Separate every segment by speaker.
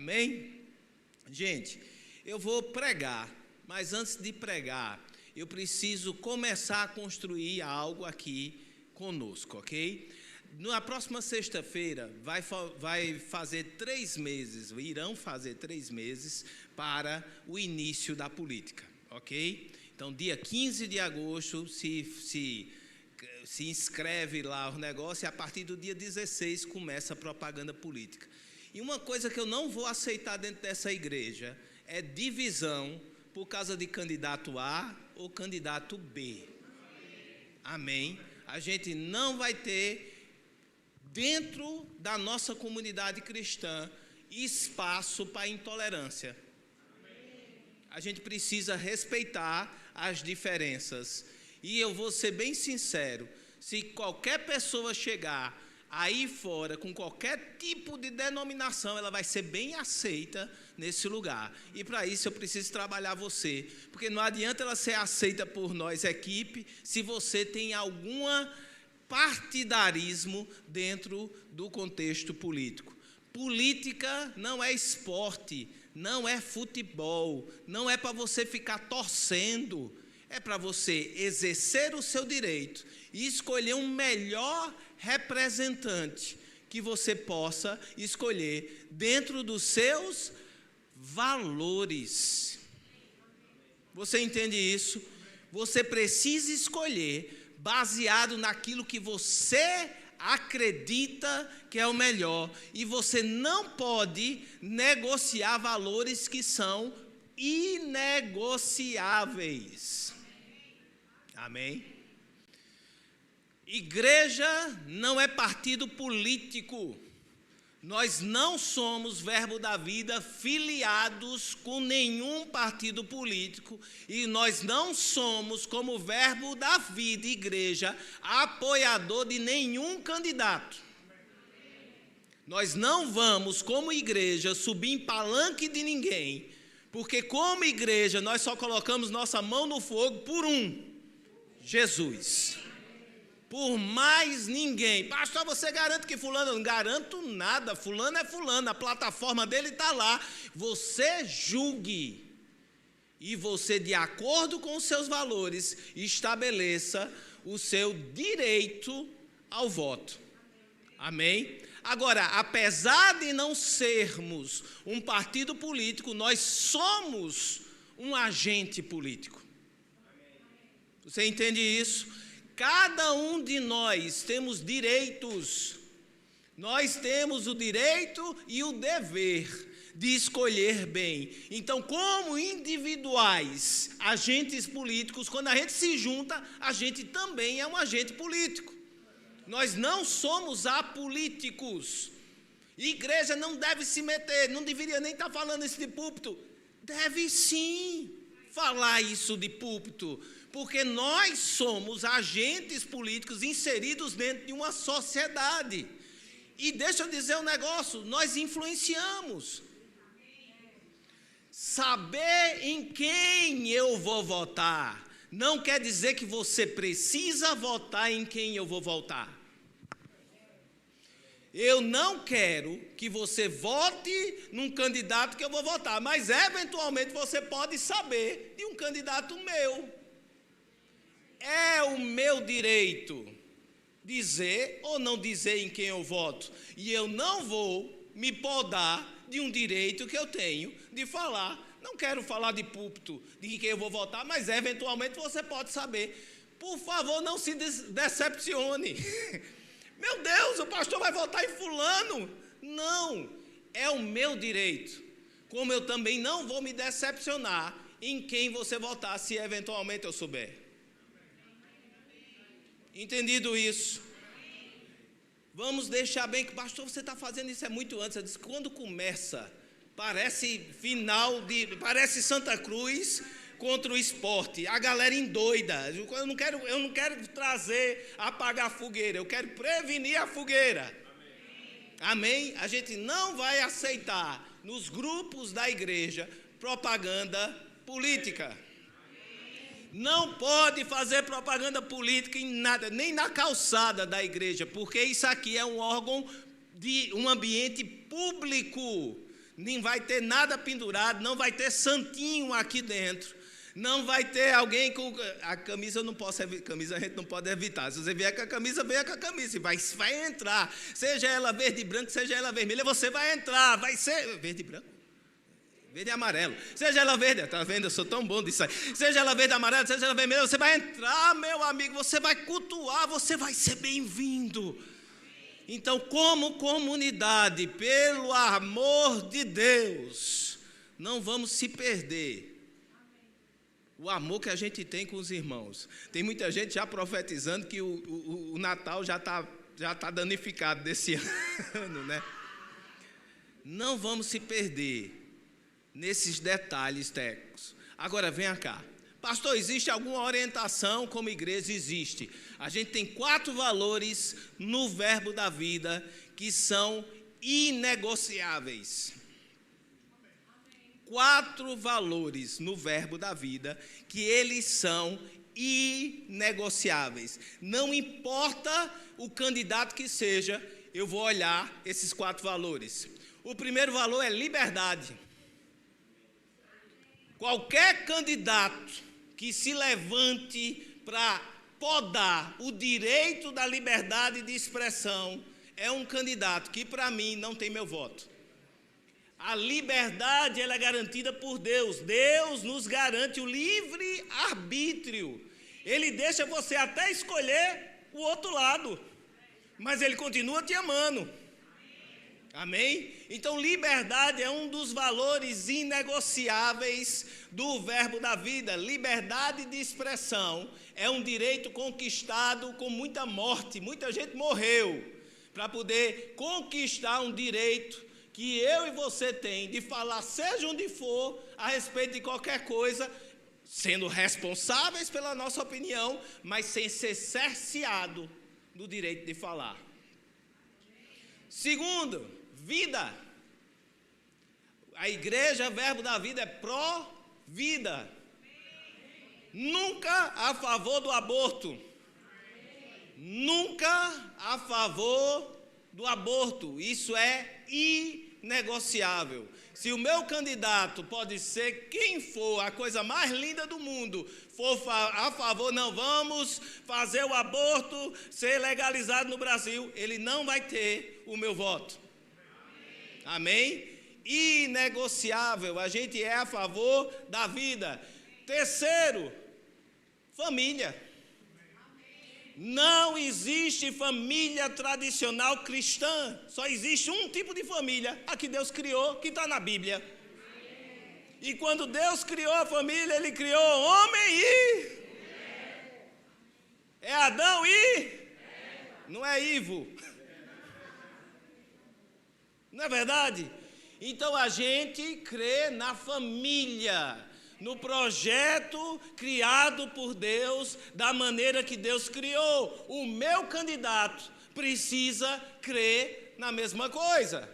Speaker 1: Amém? Gente, eu vou pregar, mas antes de pregar, eu preciso começar a construir algo aqui conosco, ok? Na próxima sexta-feira vai fazer 3 meses, irão fazer 3 meses para o início da política, ok? Então, dia 15 de agosto, se inscreve lá o negócio e a partir do dia 16 começa a propaganda política. E uma coisa que eu não vou aceitar dentro dessa igreja é divisão por causa de candidato A ou candidato B. Amém? A gente não vai ter, dentro da nossa comunidade cristã, espaço para intolerância. A gente precisa respeitar as diferenças. E eu vou ser bem sincero, se qualquer pessoa chegar aí fora, com qualquer tipo de denominação, ela vai ser bem aceita nesse lugar. E para isso eu preciso trabalhar você, porque não adianta ela ser aceita por nós, equipe, se você tem algum partidarismo dentro do contexto político. Política não é esporte, não é futebol, não é para você ficar torcendo, é para você exercer o seu direito e escolher um melhor representante que você possa escolher dentro dos seus valores. Você entende isso? Você precisa escolher baseado naquilo que você acredita que é o melhor. E você não pode negociar valores que são inegociáveis. Amém? Igreja não é partido político. Nós não somos Verbo da Vida filiados com nenhum partido político e nós não somos, como Verbo da Vida, igreja, apoiador de nenhum candidato. Nós não vamos, como igreja, subir em palanque de ninguém, porque como igreja nós só colocamos nossa mão no fogo por Jesus. Por mais ninguém. Pastor, você garante que fulano? Eu não garanto nada. Fulano é fulano. A plataforma dele está lá. Você julgue. E você, de acordo com os seus valores, estabeleça o seu direito ao voto. Amém? Agora, apesar de não sermos um partido político, nós somos um agente político. Você entende isso? Cada um de nós temos direitos. Nós temos o direito e o dever de escolher bem. Então, como individuais, agentes políticos, quando a gente se junta, a gente também é um agente político. Nós não somos apolíticos. Igreja não deve se meter, não deveria nem estar falando isso de púlpito. Deve sim falar isso de púlpito. Porque nós somos agentes políticos inseridos dentro de uma sociedade. E deixa eu dizer um negócio, nós influenciamos. Saber em quem eu vou votar não quer dizer que você precisa votar em quem eu vou votar. Eu não quero que você vote num candidato que eu vou votar, mas eventualmente você pode saber de um candidato meu. É o meu direito dizer ou não dizer em quem eu voto. E eu não vou me podar de um direito que eu tenho de falar. Não quero falar de púlpito, de quem eu vou votar, mas eventualmente você pode saber. Por favor, não se decepcione. Meu Deus, o pastor vai votar em fulano. Não, é o meu direito. Como eu também não vou me decepcionar em quem você votar, se eventualmente eu souber. Entendido isso? Vamos deixar bem que, pastor, você está fazendo isso muito antes. Eu disse, quando começa, parece Santa Cruz contra o esporte. A galera endoida. Eu não quero apagar a fogueira, eu quero prevenir a fogueira. Amém? A gente não vai aceitar nos grupos da igreja propaganda política. Não pode fazer propaganda política em nada, nem na calçada da igreja, porque isso aqui é um órgão de um ambiente público. nem vai ter nada pendurado, não vai ter santinho aqui dentro, não vai ter alguém com a camisa. Eu não posso evitar, camisa a gente não pode evitar. Se você vier com a camisa, venha com a camisa, e vai entrar, seja ela verde e branco, seja ela vermelha, você vai entrar, vai ser verde e branco, verde e amarelo, seja ela verde, está vendo, eu sou tão bom disso aí, seja ela verde e amarelo, seja ela vermelha, você vai entrar, meu amigo, você vai cultuar, você vai ser bem-vindo. Então, como comunidade, pelo amor de Deus, não vamos se perder o amor que a gente tem com os irmãos. Tem muita gente já profetizando que o Natal já tá danificado desse ano, né? Não vamos se perder nesses detalhes técnicos. Agora, venha cá. Pastor, existe alguma orientação como igreja? Existe. A gente tem 4 valores no verbo da vida que são inegociáveis. 4 valores no verbo da vida que eles são inegociáveis. Não importa o candidato que seja, eu vou olhar esses 4 valores. O primeiro valor é liberdade. Qualquer candidato que se levante para podar o direito da liberdade de expressão é um candidato que, para mim, não tem meu voto. A liberdade ela é garantida por Deus. Deus nos garante o livre arbítrio. Ele deixa você até escolher o outro lado, mas Ele continua te amando. Amém? Então, liberdade é um dos valores inegociáveis do verbo da vida. Liberdade de expressão é um direito conquistado com muita morte. Muita gente morreu para poder conquistar um direito que eu e você tem de falar, seja onde for, a respeito de qualquer coisa, sendo responsáveis pela nossa opinião, mas sem ser cerceado do direito de falar. Segundo, vida. A igreja, verbo da vida, é pró-vida. Nunca a favor do aborto. Nunca a favor do aborto. Isso é inegociável. Se o meu candidato pode ser quem for, a coisa mais linda do mundo, for a favor, não vamos fazer o aborto ser legalizado no Brasil, ele não vai ter o meu voto. Amém? Inegociável, a gente é a favor da vida. Terceiro, família. Não existe família tradicional cristã. Só existe um tipo de família, a que Deus criou, que está na Bíblia. E quando Deus criou a família, Ele criou homem e... É Adão e... Não é Ivo. Não é verdade? Então a gente crê na família, no projeto criado por Deus, da maneira que Deus criou. O meu candidato precisa crer na mesma coisa.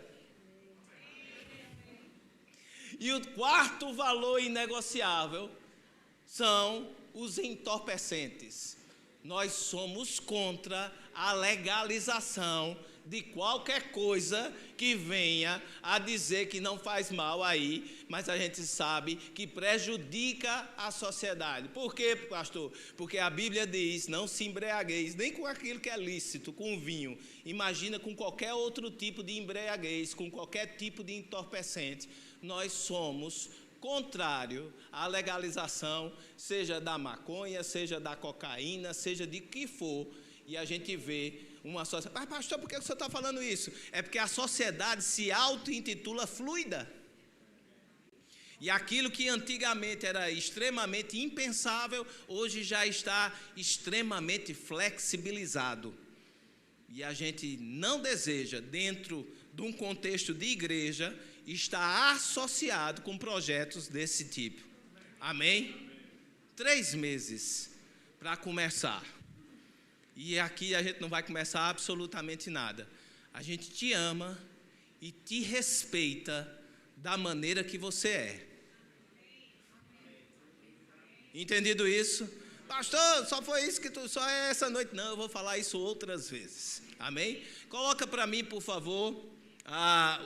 Speaker 1: E o quarto valor inegociável são os entorpecentes. Nós somos contra a legalização de qualquer coisa que venha a dizer que não faz mal aí, mas a gente sabe que prejudica a sociedade. Por quê, pastor? Porque a Bíblia diz, não se embriagueis, nem com aquilo que é lícito, com vinho. Imagina com qualquer outro tipo de embriaguez, com qualquer tipo de entorpecente. Nós somos contrário à legalização, seja da maconha, seja da cocaína, seja de que for, e a gente vê uma sociedade. Mas pastor, por que você está falando isso? É porque a sociedade se auto-intitula fluida. E aquilo que antigamente era extremamente impensável, hoje já está extremamente flexibilizado. E a gente não deseja, dentro de um contexto de igreja, estar associado com projetos desse tipo. Amém? 3 meses para começar. E aqui a gente não vai começar absolutamente nada. A gente te ama e te respeita da maneira que você é. Entendido isso? Pastor, só foi isso que só é essa noite? Não, eu vou falar isso outras vezes. Amém? Coloca para mim, por favor,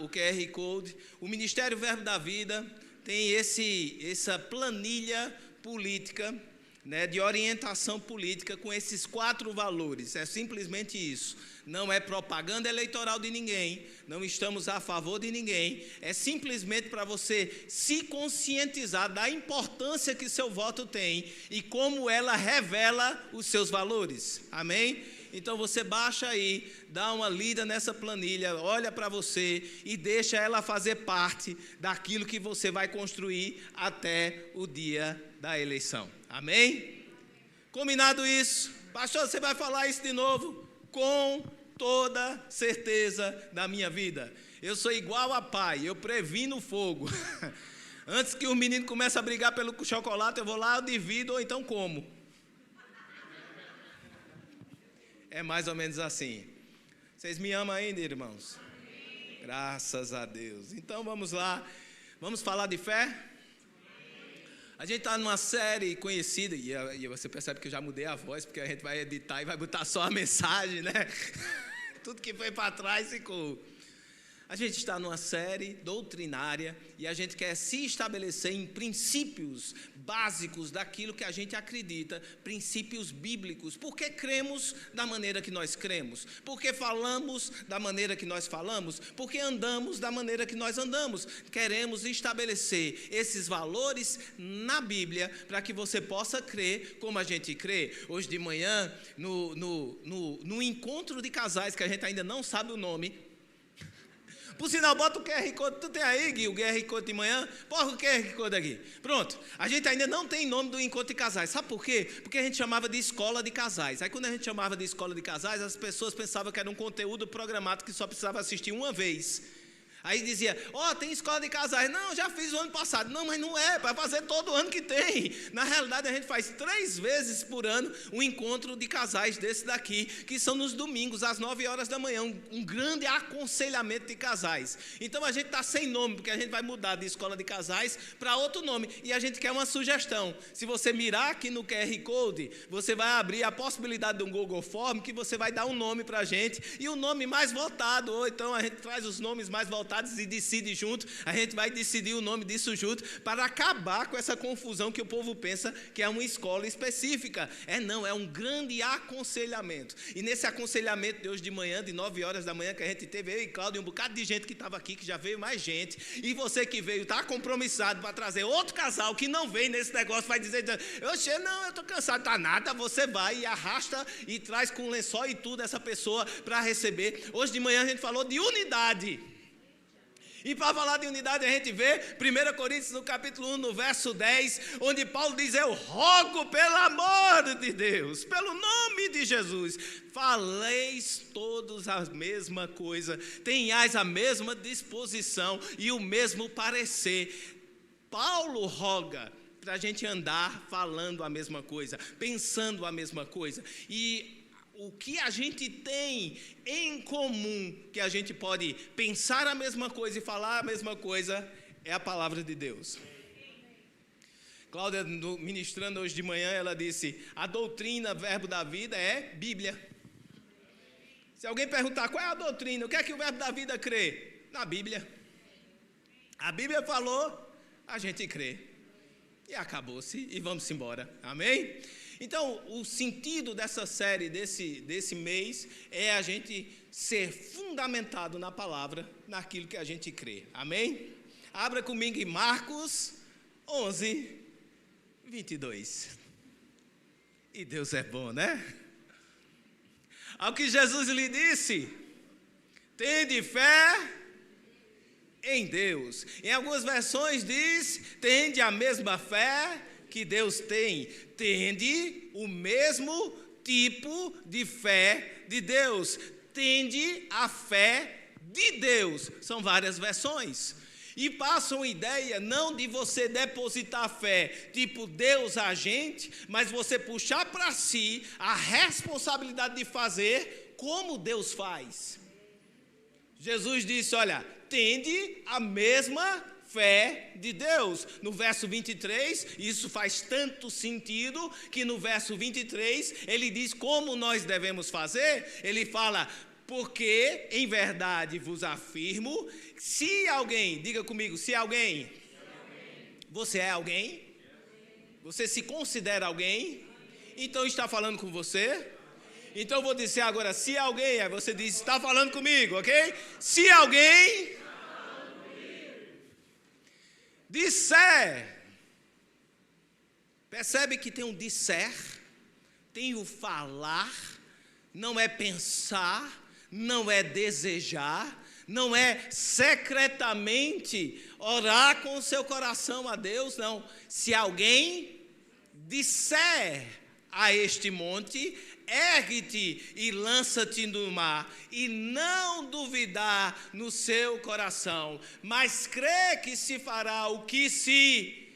Speaker 1: o QR Code. O Ministério Verbo da Vida tem essa planilha política, né, de orientação política com esses 4 valores. É simplesmente isso. Não é propaganda eleitoral de ninguém, não estamos a favor de ninguém, é simplesmente para você se conscientizar da importância que seu voto tem e como ela revela os seus valores. Amém? Então você baixa aí, dá uma lida nessa planilha, olha para você e deixa ela fazer parte daquilo que você vai construir até o dia da eleição. Amém? Combinado isso? Pastor, você vai falar isso de novo? Com toda certeza da minha vida. Eu sou igual a pai, eu previno o fogo. Antes que o menino comece a brigar pelo chocolate, eu vou lá, eu divido ou então como. É mais ou menos assim. Vocês me amam ainda, irmãos? Amém. Graças a Deus. Então vamos lá. Vamos falar de fé? A gente está numa série conhecida, e você percebe que eu já mudei a voz, porque a gente vai editar e vai botar só a mensagem, né? Tudo que foi para trás ficou. A gente está numa série doutrinária e a gente quer se estabelecer em princípios básicos daquilo que a gente acredita, princípios bíblicos. Por que cremos da maneira que nós cremos? Por que falamos da maneira que nós falamos? Por que andamos da maneira que nós andamos? Queremos estabelecer esses valores na Bíblia para que você possa crer como a gente crê. Hoje de manhã, no encontro de casais, que a gente ainda não sabe o nome. Por sinal, bota o QR Code, tu tem aí, Gui, o QR Code de manhã? Porra, o QR Code aqui. Pronto, a gente ainda não tem nome do encontro de casais. Sabe por quê? Porque a gente chamava de escola de casais. Aí quando a gente chamava de escola de casais, as pessoas pensavam que era um conteúdo programado que só precisava assistir uma vez. Aí dizia, tem escola de casais. Não, já fiz o ano passado. Não, mas não é, para fazer todo ano que tem. Na realidade, a gente faz 3 vezes por ano um encontro de casais desse daqui, que são nos domingos, às 9 horas da manhã, um grande aconselhamento de casais. Então a gente está sem nome, porque a gente vai mudar de escola de casais para outro nome. E a gente quer uma sugestão. Se você mirar aqui no QR Code, você vai abrir a possibilidade de um Google Form, que você vai dar um nome para a gente, e o nome mais votado, ou então a gente traz os nomes mais votados e decide junto, a gente vai decidir o nome disso junto, para acabar com essa confusão que o povo pensa que é uma escola específica. Não, é um grande aconselhamento. E nesse aconselhamento de hoje de manhã, de 9 horas da manhã, que a gente teve, eu e Cláudio, um bocado de gente que estava aqui, que já veio mais gente, e você que veio, está compromissado para trazer outro casal que não vem nesse negócio, vai dizer, eu estou cansado, tá nada, você vai e arrasta e traz com lençol e tudo essa pessoa para receber. Hoje de manhã a gente falou de unidade. E para falar de unidade, a gente vê 1 Coríntios no capítulo 1, no verso 10, onde Paulo diz, eu rogo pelo amor de Deus, pelo nome de Jesus, faleis todos a mesma coisa, tenhais a mesma disposição e o mesmo parecer. Paulo roga para a gente andar falando a mesma coisa, pensando a mesma coisa. E o que a gente tem em comum, que a gente pode pensar a mesma coisa e falar a mesma coisa, é a palavra de Deus. Cláudia, ministrando hoje de manhã, ela disse, a doutrina, verbo da vida, é Bíblia. Se alguém perguntar qual é a doutrina, o que é que o verbo da vida crê? Na Bíblia. A Bíblia falou, a gente crê. E acabou-se, e vamos embora. Amém? Então, o sentido dessa série, desse mês, é a gente ser fundamentado na palavra, naquilo que a gente crê. Amém? Abra comigo em Marcos 11, 22. E Deus é bom, né? Ao que Jesus lhe disse, tende fé em Deus. Em algumas versões diz, tende a mesma fé que Deus tem, tende o mesmo tipo de fé de Deus, tende a fé de Deus. São várias versões. E passam uma ideia não de você depositar fé, tipo Deus agente, mas você puxar para si a responsabilidade de fazer como Deus faz. Jesus disse, olha, tende a mesma fé de Deus. No verso 23, isso faz tanto sentido que no verso 23 ele diz como nós devemos fazer. Ele fala, porque em verdade vos afirmo, se alguém, diga comigo, se alguém, você é alguém? Você se considera alguém? Então está falando com você? Então eu vou dizer agora, se alguém, aí você diz, está falando comigo, ok? Se alguém disser, percebe que tem um disser, tem o falar, não é pensar, não é desejar, não é secretamente orar com o seu coração a Deus, não. Se alguém disser a este monte, ergue-te e lança-te no mar, e não duvidar no seu coração, mas crê que se fará o que se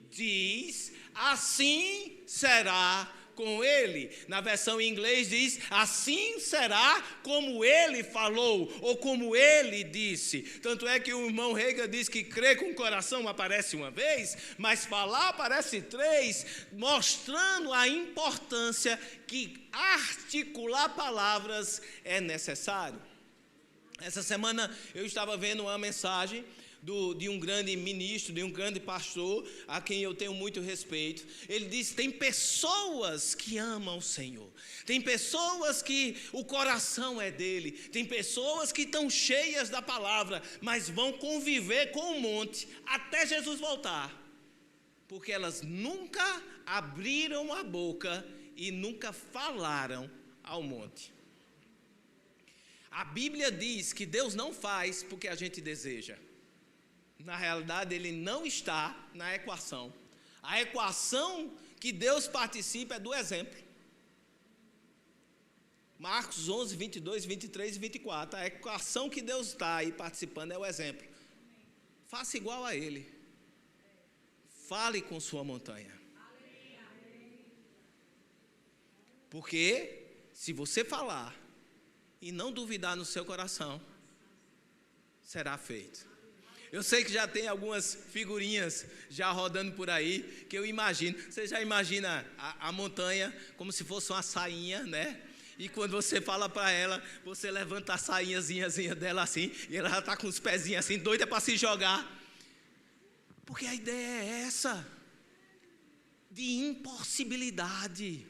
Speaker 1: diz, assim será com ele. Na versão em inglês diz, assim será como ele falou, ou como ele disse. Tanto é que o irmão Reagan diz que crer com o coração aparece uma vez, mas falar aparece 3, mostrando a importância que articular palavras é necessário. Essa semana eu estava vendo uma mensagem de um grande ministro, de um grande pastor, a quem eu tenho muito respeito. Ele disse, tem pessoas que amam o Senhor, tem pessoas que o coração é dele, tem pessoas que estão cheias da palavra, mas vão conviver com o monte até Jesus voltar, porque elas nunca abriram a boca e nunca falaram ao monte. A Bíblia diz que Deus não faz porque a gente deseja. Na realidade, ele não está na equação. A equação que Deus participa é do exemplo. Marcos 11, 22, 23 e 24. A equação que Deus está aí participando é o exemplo. Faça igual a ele. Fale com sua montanha. Porque se você falar e não duvidar no seu coração, será feito. Eu sei que já tem algumas figurinhas já rodando por aí, que eu imagino. Você já imagina a montanha como se fosse uma sainha, né? E quando você fala para ela, você levanta a sainhazinha dela assim, e ela já está com os pezinhos assim, doida para se jogar. Porque a ideia é essa, de impossibilidade.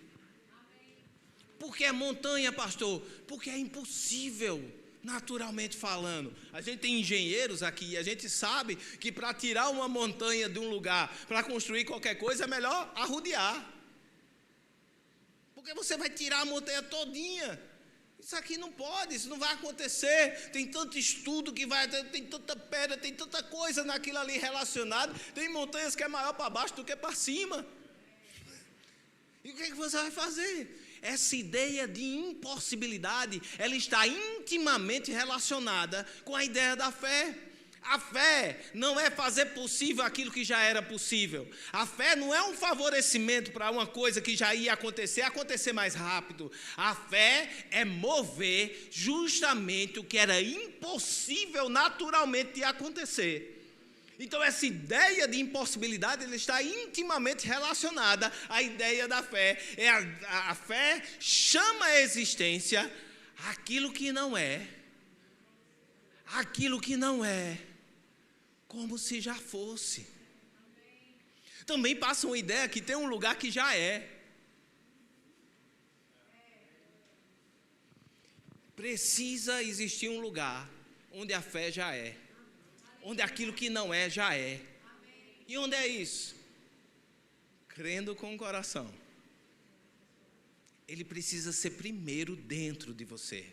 Speaker 1: Por que é montanha, pastor? Porque é impossível. Naturalmente falando, a gente tem engenheiros aqui e a gente sabe que para tirar uma montanha de um lugar, para construir qualquer coisa, é melhor arrodear. Porque você vai tirar a montanha todinha. Isso aqui não pode, isso não vai acontecer. Tem tanto estudo que vai, tem tanta pedra, tem tanta coisa naquilo ali relacionado. Tem montanhas que é maior para baixo do que para cima. E o que é que você vai fazer? Essa ideia de impossibilidade, ela está intimamente relacionada com a ideia da fé. A fé não é fazer possível aquilo que já era possível. A fé não é um favorecimento para uma coisa que já ia acontecer mais rápido. A fé é mover justamente o que era impossível naturalmente de acontecer. Então essa ideia de impossibilidade, ela está intimamente relacionada à ideia da fé. A fé chama à existência aquilo que não é, como se já fosse. Também passa uma ideia que tem um lugar que já é. Precisa existir um lugar onde a fé já é. Onde aquilo que não é, já é. E onde é isso? Crendo com o coração. Ele precisa ser primeiro dentro de você.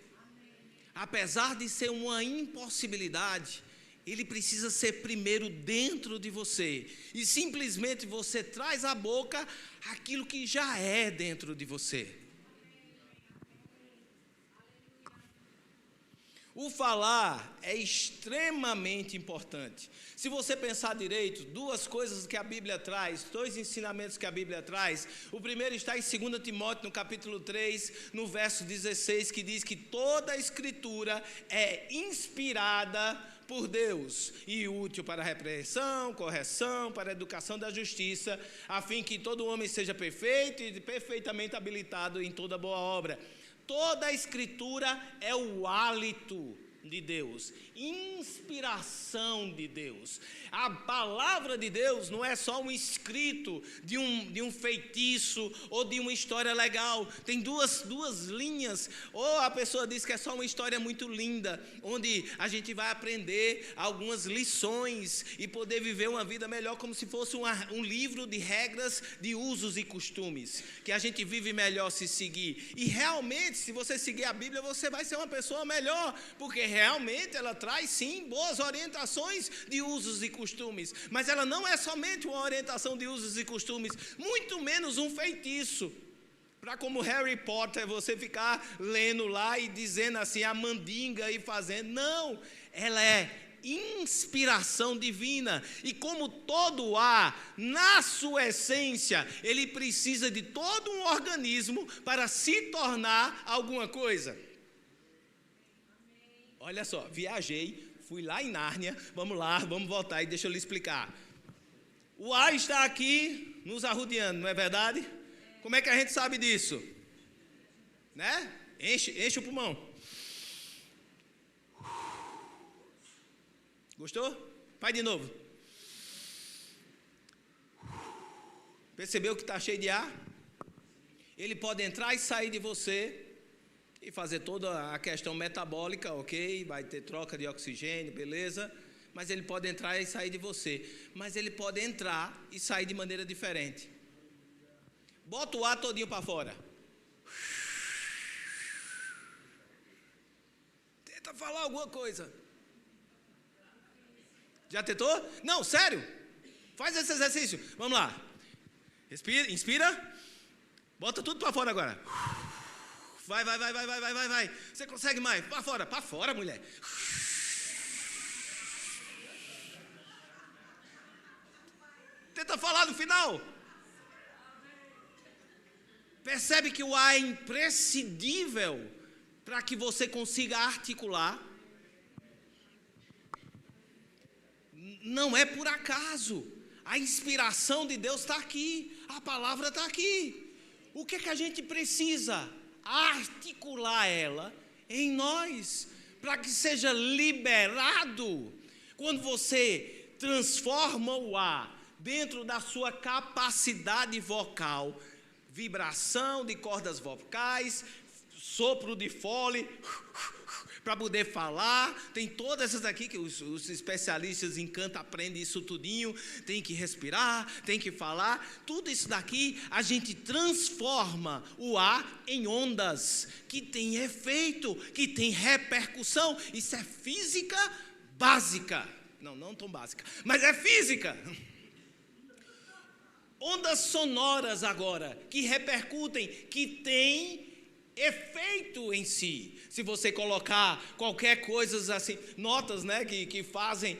Speaker 1: Apesar de ser uma impossibilidade, ele precisa ser primeiro dentro de você. E simplesmente você traz à boca aquilo que já é dentro de você. O falar é extremamente importante. Se você pensar direito, 2 coisas que a Bíblia traz, 2 ensinamentos que a Bíblia traz. O primeiro está em 2 Timóteo, no capítulo 3, no verso 16, que diz que toda a Escritura é inspirada por Deus e útil para a repreensão, correção, para a educação da justiça, a fim que todo homem seja perfeito e perfeitamente habilitado em toda boa obra. Toda a Escritura é o hálito de Deus, inspiração de Deus. A palavra de Deus não é só um escrito de um feitiço ou de uma história legal. Tem duas linhas. Ou a pessoa diz que é só uma história muito linda, onde a gente vai aprender algumas lições e poder viver uma vida melhor, como se fosse um livro de regras, de usos e costumes, que a gente vive melhor se seguir. E realmente, se você seguir a Bíblia, você vai ser uma pessoa melhor, porque realmente ela traz sim boas orientações de usos e costumes, mas ela não é somente uma orientação de usos e costumes, muito menos um feitiço, para como Harry Potter você ficar lendo lá e dizendo assim a mandinga e fazendo. Não, ela é inspiração divina, e como todo ar, na sua essência, ele precisa de todo um organismo para se tornar alguma coisa. Olha só, viajei, fui lá em Nárnia, vamos lá, vamos voltar e deixa eu lhe explicar. O ar está aqui nos arrodeando, não é verdade? Como é que a gente sabe disso? Né? Enche o pulmão. Gostou? Faz de novo. Percebeu que está cheio de ar? Ele pode entrar e sair de você e fazer toda a questão metabólica, ok? Vai ter troca de oxigênio, beleza? Mas ele pode entrar e sair de você. Mas ele pode entrar e sair de maneira diferente. Bota o ar todinho para fora. Tenta falar alguma coisa. Já tentou? Não, sério. Faz esse exercício. Vamos lá. Respira, inspira. Bota tudo para fora agora. Vai. Você consegue mais? Para fora, mulher. Tenta falar no final. Percebe que o ar é imprescindível para que você consiga articular. Não é por acaso. A inspiração de Deus está aqui. A palavra está aqui. O que é que a gente precisa? Articular ela em nós, para que seja liberado. Quando você transforma o ar dentro da sua capacidade vocal, vibração de cordas vocais, sopro de fole, para poder falar, tem todas essas aqui que os especialistas em canto aprendem isso tudinho, tem que respirar, tem que falar, tudo isso daqui a gente transforma o ar em ondas, que tem efeito, que tem repercussão. Isso é física básica, não tão básica, mas é física. Ondas sonoras agora, que repercutem, que têm efeito em si. Se você colocar qualquer coisa assim, notas, né, que fazem,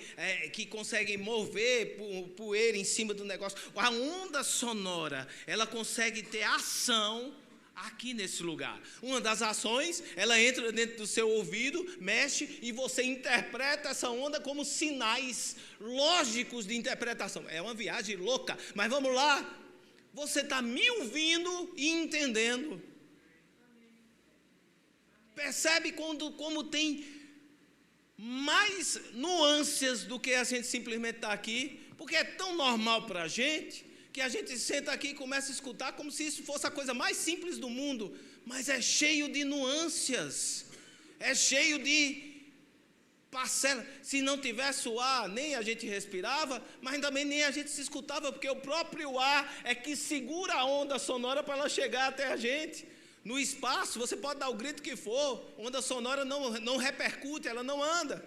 Speaker 1: que conseguem mover poeira em cima do negócio, a onda sonora, ela consegue ter ação aqui nesse lugar. Uma das ações, ela entra dentro do seu ouvido, mexe, e você interpreta essa onda como sinais lógicos de interpretação. É uma viagem louca, mas vamos lá. Você está me ouvindo e entendendo. Percebe como tem mais nuances do que a gente simplesmente está aqui, porque é tão normal para a gente, que a gente senta aqui e começa a escutar como se isso fosse a coisa mais simples do mundo, mas é cheio de nuances, é cheio de parcelas. Se não tivesse o ar, nem a gente respirava, mas também nem a gente se escutava, porque o próprio ar é que segura a onda sonora para ela chegar até a gente. No espaço, você pode dar o grito que for, onda sonora não repercute, ela não anda.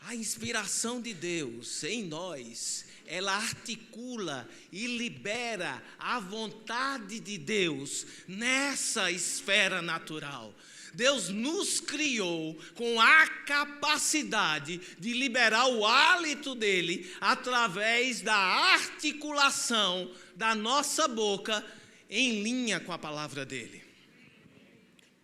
Speaker 1: A inspiração de Deus em nós, ela articula e libera a vontade de Deus nessa esfera natural. Deus nos criou com a capacidade de liberar o hálito dele através da articulação da nossa boca em linha com a palavra dele.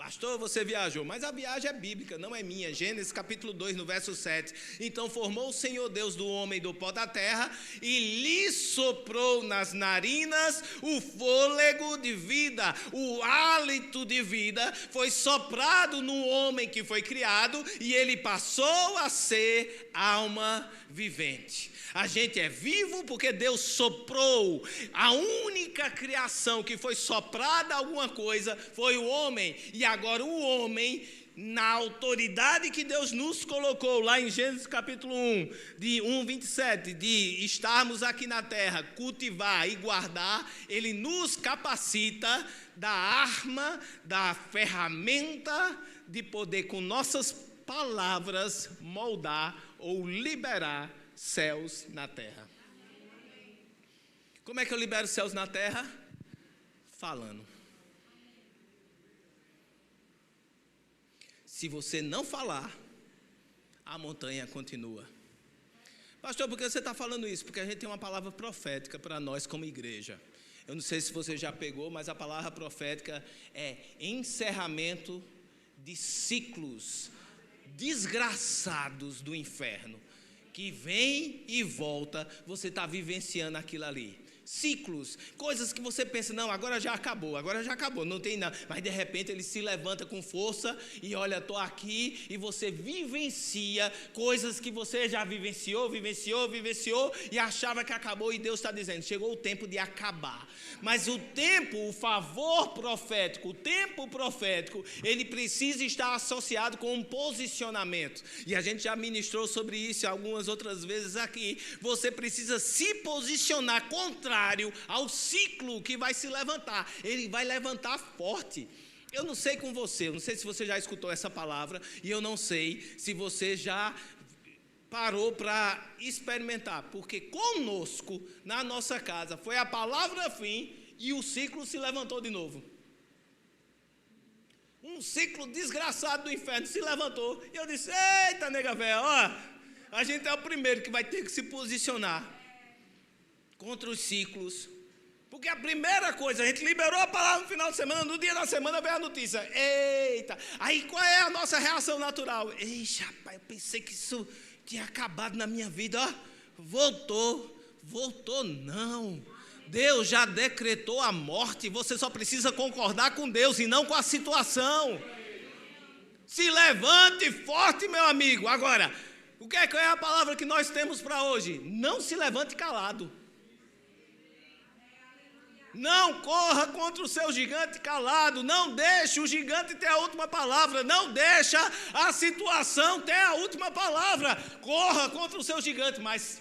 Speaker 1: Pastor, você viajou, mas a viagem é bíblica, não é minha. Gênesis capítulo 2, no verso 7. Então formou o Senhor Deus do homem do pó da terra e lhe soprou nas narinas o fôlego de vida. O hálito de vida foi soprado no homem que foi criado e ele passou a ser alma vivente. A gente é vivo porque Deus soprou. A única criação que foi soprada alguma coisa foi o homem. E agora o homem, na autoridade que Deus nos colocou, lá em Gênesis capítulo 1, de 1:27, de estarmos aqui na terra, cultivar e guardar, ele nos capacita da arma, da ferramenta de poder com nossas palavras moldar ou liberar céus na terra. Como é que eu libero céus na terra? Falando. Se você não falar, a montanha continua. Pastor, por que você está falando isso? Porque a gente tem uma palavra profética para nós como igreja. Eu não sei se você já pegou, mas a palavra profética é encerramento de ciclos desgraçados do inferno. Que vem e volta, você está vivenciando aquilo ali. Ciclos, coisas que você pensa, não, agora já acabou, não tem nada. Mas de repente ele se levanta com força e olha, estou aqui, e você vivencia coisas que você já vivenciou e achava que acabou, e Deus está dizendo, chegou o tempo de acabar. Mas o tempo, o favor profético, o tempo profético, ele precisa estar associado com um posicionamento. E a gente já ministrou sobre isso algumas outras vezes aqui. Você precisa se posicionar contra ao ciclo que vai se levantar. Ele vai levantar forte. Eu não sei com você, eu não sei se você já escutou essa palavra, e eu não sei se você já parou para experimentar, porque conosco, na nossa casa, foi a palavra fim e o ciclo se levantou de novo. Um ciclo desgraçado do inferno se levantou, e eu disse, eita nega velha, ó, a gente é o primeiro que vai ter que se posicionar contra os ciclos, porque a primeira coisa, a gente liberou a palavra no final de semana, no dia da semana veio a notícia, eita, aí qual é a nossa reação natural? Eixa, rapaz, eu pensei que isso tinha acabado na minha vida, ó, voltou não, Deus já decretou a morte, você só precisa concordar com Deus e não com a situação. Se levante forte, meu amigo. Agora, o que é a palavra que nós temos para hoje? Não se levante calado. Não corra contra o seu gigante calado, não deixe o gigante ter a última palavra, não deixa a situação ter a última palavra. Corra contra o seu gigante, mas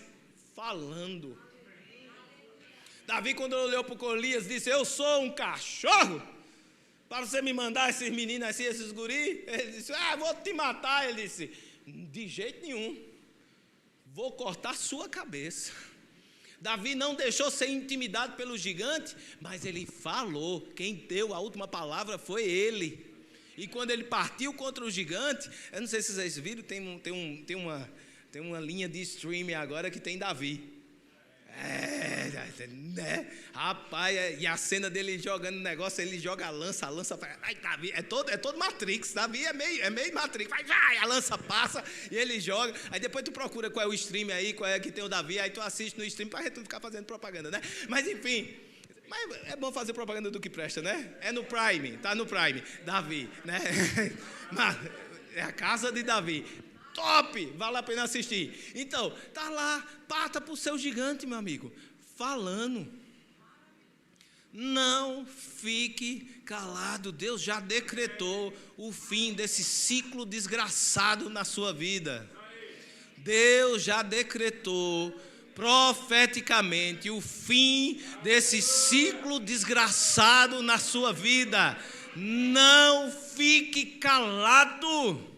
Speaker 1: falando. Davi, quando olhou para o Golias, disse, eu sou um cachorro para você me mandar esses meninos assim, esses guris. Ele disse, vou te matar. Ele disse, de jeito nenhum, vou cortar sua cabeça. Davi não deixou ser intimidado pelo gigante, mas ele falou, quem deu a última palavra foi ele. E quando ele partiu contra o gigante, eu não sei se vocês viram, tem uma linha de streaming agora que tem Davi. Né? Rapaz, e a cena dele jogando o negócio, ele joga a lança vai, Davi, é todo Matrix, Davi é meio Matrix, vai, a lança passa e ele joga, aí depois tu procura qual é o stream aí, qual é que tem o Davi, aí tu assiste no stream pra gente não ficar fazendo propaganda, né? Mas enfim, é bom fazer propaganda do que presta, né? É no Prime, tá no Prime, Davi, né? É a casa de Davi. Top, vale a pena assistir. Então, tá lá, parta para o seu gigante, meu amigo, falando. Não fique calado, Deus já decretou o fim desse ciclo desgraçado na sua vida. Deus já decretou profeticamente o fim desse ciclo desgraçado na sua vida. Não fique calado.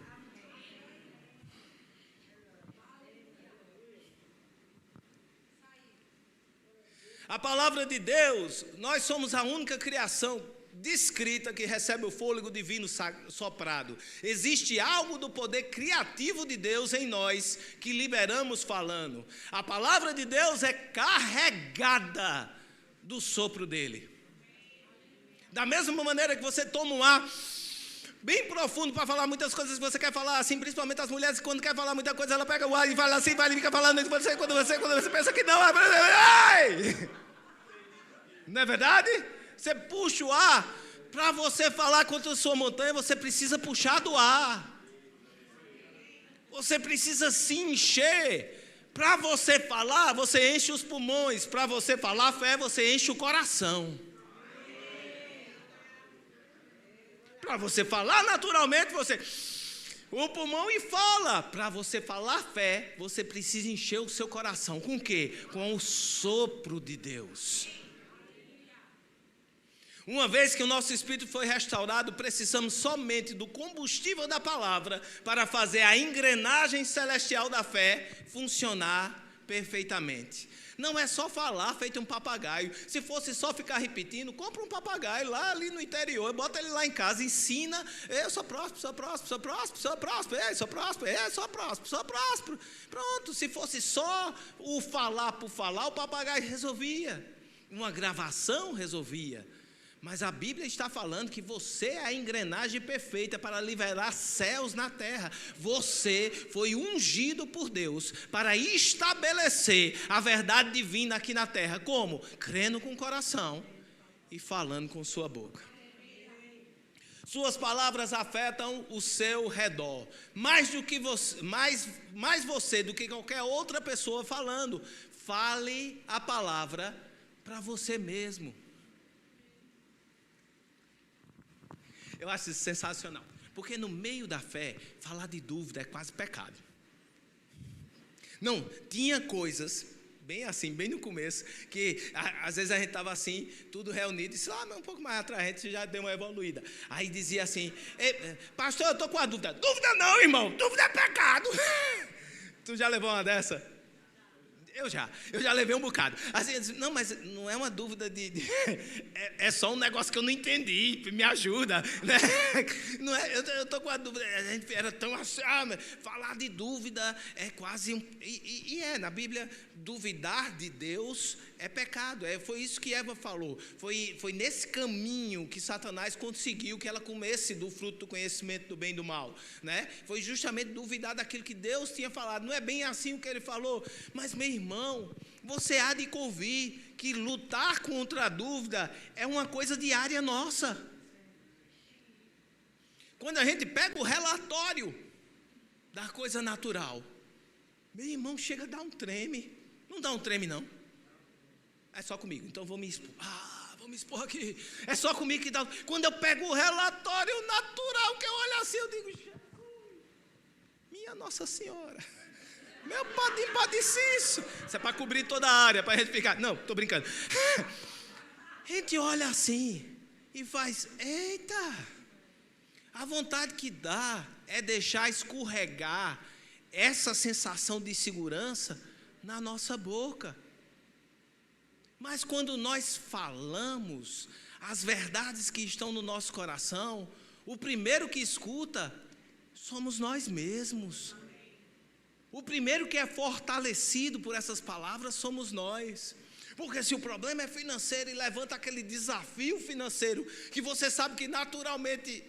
Speaker 1: A palavra de Deus, nós somos a única criação descrita que recebe o fôlego divino soprado. Existe algo do poder criativo de Deus em nós que liberamos falando. A palavra de Deus é carregada do sopro dele. Da mesma maneira que você toma um ar bem profundo para falar muitas coisas que você quer falar, assim, principalmente as mulheres, quando quer falar muita coisa, ela pega o ar e fala assim, vai e fica falando, quando você pensa que não, ai! Não é verdade? Você puxa o ar, para você falar contra a sua montanha, você precisa puxar do ar. Você precisa se encher. Para você falar, você enche os pulmões. Para você falar fé, você enche o coração. Para você falar naturalmente, você o pulmão e fala. Para você falar fé, você precisa encher o seu coração. Com o quê? Com o sopro de Deus. Uma vez que o nosso espírito foi restaurado, precisamos somente do combustível da palavra para fazer a engrenagem celestial da fé funcionar perfeitamente. Não é só falar feito um papagaio. Se fosse só ficar repetindo, compra um papagaio lá ali no interior, bota ele lá em casa, ensina, eu sou próspero, sou próspero, sou próspero, sou próspero, sou próspero, sou próspero, sou próspero. Pronto, se fosse só o falar por falar, o papagaio resolvia. Uma gravação resolvia. Mas a Bíblia está falando que você é a engrenagem perfeita para liberar céus na terra. Você foi ungido por Deus para estabelecer a verdade divina aqui na terra. Como? Crendo com o coração e falando com sua boca. Suas palavras afetam o seu redor. Mais você do que qualquer outra pessoa falando. Fale a palavra para você mesmo. Eu acho isso sensacional, porque no meio da fé, falar de dúvida é quase pecado. Não, tinha coisas, bem assim, bem no começo, que às vezes a gente estava assim, tudo reunido, e disse, mas um pouco mais atrás, a gente já deu uma evoluída. Aí dizia assim, pastor, eu estou com a dúvida. Dúvida não, irmão, dúvida é pecado. Tu já levou uma dessa? Eu já levei um bocado. Assim, eu disse, não, mas não é uma dúvida é só um negócio que eu não entendi, me ajuda, né? Não é, eu estou com a dúvida, a gente era tão assim, falar de dúvida é quase na Bíblia, duvidar de Deus é pecado, foi isso que Eva falou, foi nesse caminho que Satanás conseguiu que ela comesse do fruto do conhecimento do bem e do mal, né? Foi justamente duvidar daquilo que Deus tinha falado, não é bem assim o que ele falou, mas meu irmão, você há de ouvir que lutar contra a dúvida é uma coisa diária nossa. Quando a gente pega o relatório da coisa natural, meu irmão, chega a dar um treme. Não dá um treme, não. É só comigo, então vou me expor. Vou me expor aqui. É só comigo que dá. Quando eu pego o relatório natural, que eu olho assim, eu digo, Jesus, minha Nossa Senhora, meu Padre Padecício. Isso é para cobrir toda a área, para a gente ficar. Não, estou brincando. A gente olha assim e faz, eita, a vontade que dá é deixar escorregar essa sensação de segurança na nossa boca. Mas quando nós falamos as verdades que estão no nosso coração, o primeiro que escuta somos nós mesmos. O primeiro que é fortalecido por essas palavras somos nós. Porque se o problema é financeiro e levanta aquele desafio financeiro que você sabe que naturalmente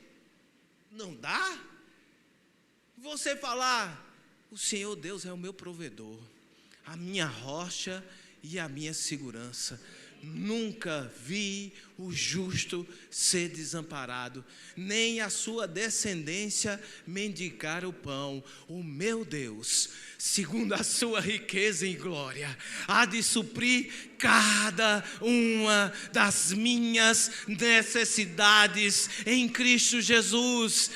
Speaker 1: não dá, você falar, o Senhor Deus é o meu provedor, a minha rocha e a minha segurança. Nunca vi o justo ser desamparado, nem a sua descendência mendigar o pão. O meu Deus, segundo a sua riqueza em glória, há de suprir cada uma das minhas necessidades em Cristo Jesus.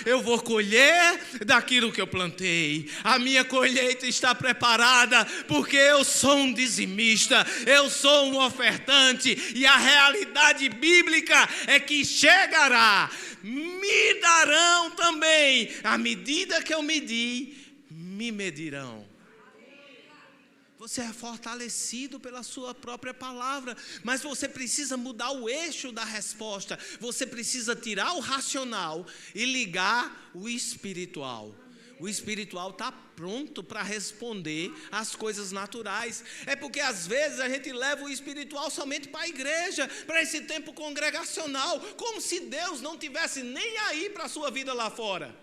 Speaker 1: Eu vou colher daquilo que eu plantei. A minha colheita está preparada, porque eu sou um dizimista, eu sou um ofertante, e a realidade bíblica é que chegará, me darão também, à medida que eu medi, me medirão. Você é fortalecido pela sua própria palavra, mas você precisa mudar o eixo da resposta, você precisa tirar o racional e ligar o espiritual. O espiritual está pronto para responder às coisas naturais. É porque às vezes a gente leva o espiritual somente para a igreja, para esse tempo congregacional, como se Deus não tivesse nem aí para a sua vida lá fora.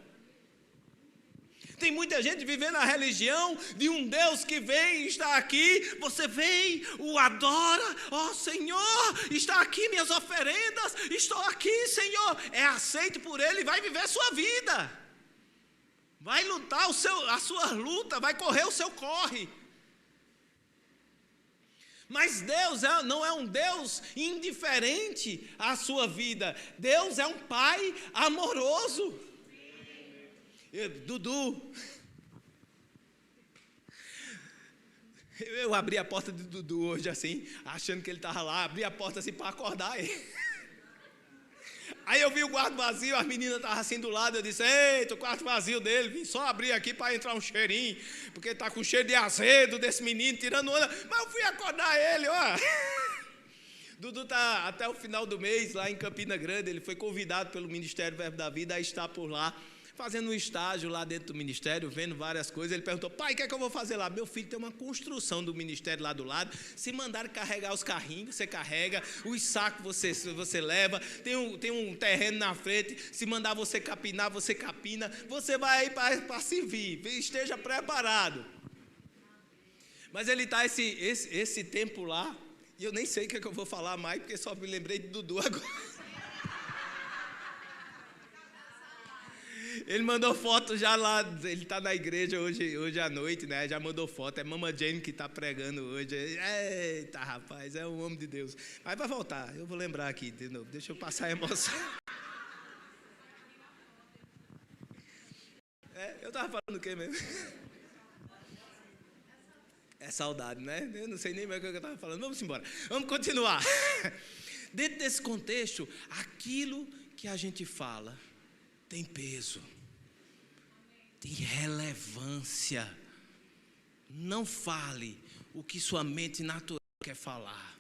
Speaker 1: Tem muita gente vivendo a religião de um Deus que vem e está aqui. Você vem, o adora. Ó Senhor, está aqui minhas oferendas. Estou aqui, Senhor. É aceito por Ele e vai viver a sua vida. Vai lutar a sua luta, vai correr o seu corre. Mas Deus não é um Deus indiferente à sua vida. Deus é um Pai amoroso. Dudu, eu abri a porta de Dudu hoje assim, achando que ele estava lá, abri a porta assim para acordar ele. Aí eu vi o quarto vazio, as meninas estavam assim do lado, eu disse, eita, o quarto vazio dele, vim só abrir aqui para entrar um cheirinho, porque está com cheiro de azedo desse menino, tirando onda, mas eu fui acordar ele, ó. Dudu está até o final do mês lá em Campina Grande, ele foi convidado pelo Ministério Verbo da Vida a estar por lá, fazendo um estágio lá dentro do ministério, vendo várias coisas. Ele perguntou, pai, o que é que eu vou fazer lá? Meu filho, tem uma construção do ministério lá do lado, se mandar carregar os carrinhos, você carrega, os sacos você leva, tem um terreno na frente, se mandar você capinar, você capina, você vai aí para servir, esteja preparado. Mas ele está esse tempo lá, e eu nem sei o que é que eu vou falar mais, porque só me lembrei de Dudu agora. Ele mandou foto já lá, ele está na igreja hoje à noite, né? Já mandou foto, é Mama Jane que está pregando hoje. Eita, rapaz, é um homem de Deus. Mas vai voltar, eu vou lembrar aqui de novo, deixa eu passar a emoção. Eu estava falando o quê mesmo? É saudade, né? Eu não sei nem mais o que eu estava falando. Vamos embora, vamos continuar. Dentro desse contexto, aquilo que a gente fala tem peso, tem relevância. Não fale o que sua mente natural quer falar.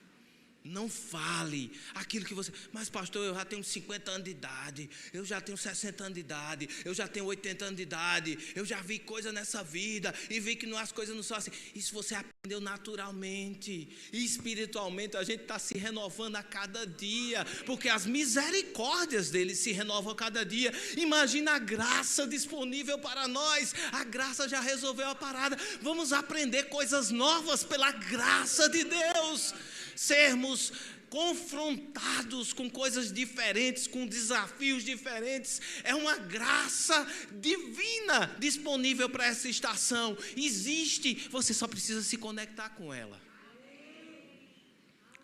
Speaker 1: Não fale aquilo que você... Mas pastor, eu já tenho 50 anos de idade, eu já tenho 60 anos de idade, eu já tenho 80 anos de idade, eu já vi coisa nessa vida e vi que as coisas não são assim. Isso você aprendeu naturalmente. E espiritualmente a gente está se renovando a cada dia, porque as misericórdias dele se renovam a cada dia. Imagina a graça disponível para nós. A graça já resolveu a parada. Vamos aprender coisas novas pela graça de Deus. Sermos confrontados com coisas diferentes, com desafios diferentes, é uma graça divina disponível para essa estação. Existe, você só precisa se conectar com ela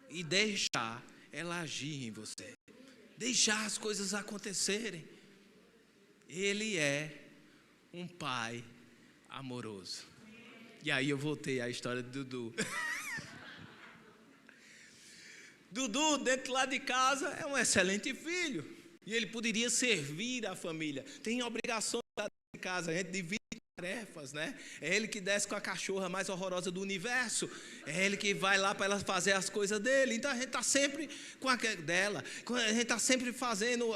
Speaker 1: e deixar ela agir em você, deixar as coisas acontecerem. Ele é um pai amoroso. E aí eu voltei à história de Dudu. Dudu, dentro lá de casa, é um excelente filho. E ele poderia servir a família. Tem obrigações dentro de casa, a gente divide tarefas, né? É ele que desce com a cachorra mais horrorosa do universo. É ele que vai lá para ela fazer as coisas dele. Então a gente está sempre com a dela. A gente está sempre fazendo